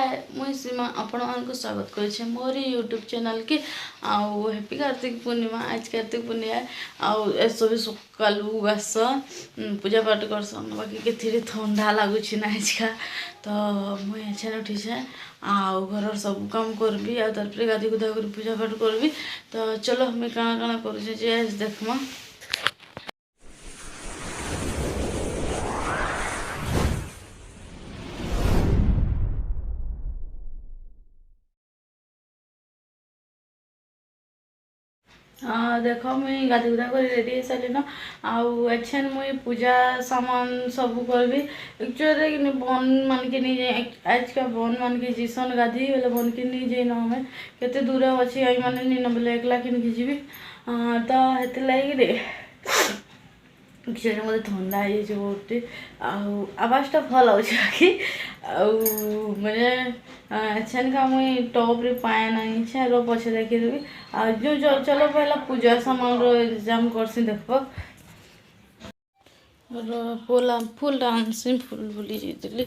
हाय मुई सीमा आपण मानक स्वागत करे मोर यूट्यूब चैनल के आउ हैप्पी कार्तिक पूर्णिमा। आज कार्तिक पूर्णिमा आउ सब सकालू आस पूजा पाठ करसन बाकी के ठंडा लगुच ना आजका तो मुझे अच्छा उठी जाए आउ घर सब काम करबी आ तार गाधी गुधा कर पूजा पाठ करबी। तो चलो हमें काना काना कर देखमा। देख मुई गाधी गुधा कर रेडी हो सारे न आछन मुई पूजा सामान सब करबी। एक्चुअली बन मान के नहीं जाए आज का बन मान के जीसन गाधी बोले बन के नहीं जाए न हमें केते दूर अच्छी आई मैंने नहीं न बोले एकला कि जीवी तो हेते लगे किचन मत ठंडा हो बहुत आवाज़टा भल आखि मैंने छेन का मुई टॉप रे पाए नहीं छे रो पछे देखी देबी जो चलो पहला पूजा सामान रो इंतजाम करसी देखो पोला फूल डांसी फूल भूली जाइली।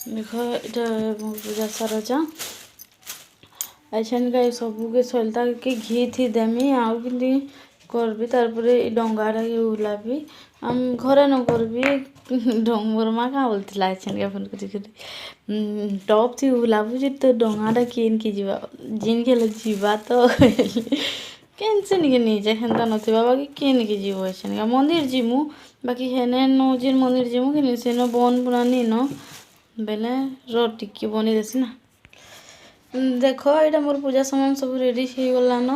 देख ये पूजा सरजा ऐसा का सबू के सलता के घी थी देमी आउ कि करबी तारपरे डंगाटा के उलाबी आम घरे न करबी मोर माँ क्या बोलती ऐसा के फोन कर टॉप थी उलाबू तो डंगाटा किन की जीवा जिन के जीवा तो कैंसन के नहीं जाए हेन्ता नथिबा बाकी किन के जीव ऐसा का मंदिर जीमु बाकी हेने न जिन मंदिर जीमु कि से न बन पुरानी न बेले टिक्की बनी देसी ना। देख ये मोर पूजा सामान सब रेडी हो गलान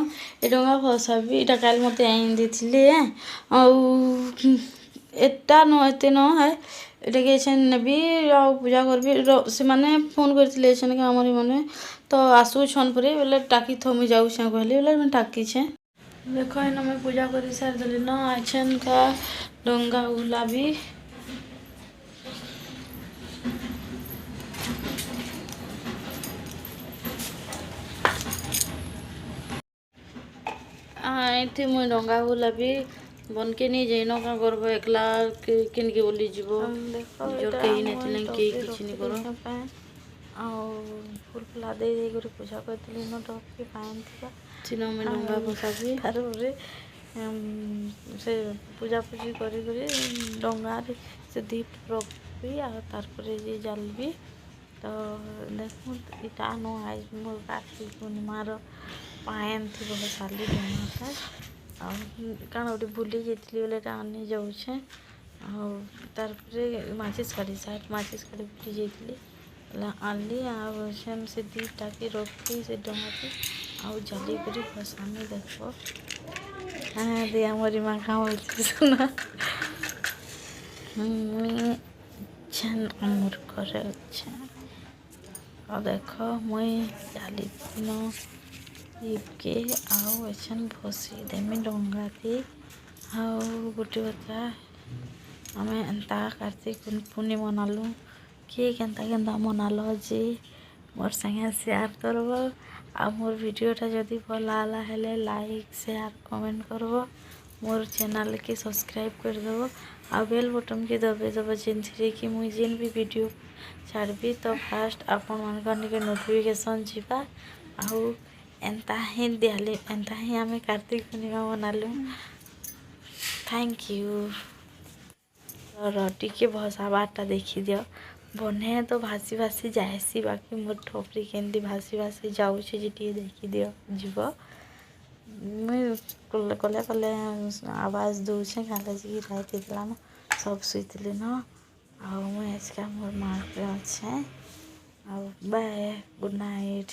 ये डंगा फसाबी ये कल मत आईन देथिले एटा न एते न है ये नेबी आ पूजा करबी से माने फोन करथिले एछन का हमर माने तो आसु छन परे बोले टाकी थमी जाऊ छे कहली बोले मैं टाकी छे। देखो इन मैं पूजा कर सार देली न एछन का डंगा उलाबी थी मुई डंगा बुलाबी बन के नहीं जाइन क्या करब एकला किन के बोली जीव जो कहीं नहीं कहीं किसी नहीं कर फुल फुला दे पूजा करती न टप के पान थी मैं डंगा बसाबी तार से पूजा पूजी करी डंगा से दीप रखी तारपर ये जालबी। तो देखो इटा न आज मोर कार्तिक पूर्णिमार पाएन थी बहुत साली डंगाटा कण गोटे भूली जाइली बोले आनी जाऊे तारपर माचिस काढ़ी साइड माचिस काढ़ी भूली जाइली आनली आन से दीटा के रखी से डंगा के आउ जाली कर भसानी देखो हाँ दिया मोरी माँ कहाँ बोलती सुना छन अमर करे अच्छे और देखो मुई जाली न के आउ एछन भसी देमी डंगा थी आउ गोटे बता आम एंता कार्तिक पूर्णिमा मनालु किए केन्ता केन्ता मनाल जे मोर संगे शेयर करब आ मोर वीडियोटा जदि भल आला हेले लाइक शेयर कमेंट करब मोर चैनल के सब्सक्राइब कर देव आ बेल बटन के दबे देव जिनथि कि मुई जिन भी वीडियो छाड़बी तो फास्ट आपण मान के नोटिफिकेशन जीवा आउ एंता ही दियाले एंता ही आम कार्तिक पूर्णिमा मनालु। थैंक यू और टिके भसाबाटा देखी दियो बने तो भासी भासी जाएसी बाकी मोर ठोपरी केंदी भासी भासी जाऊे जे देखी दियो जीव मुई कले कले आवाज दूचे काले जी रात होता न सब शुले न मुझे आज का मोर माँ अच्छे बाय गुड नाइट।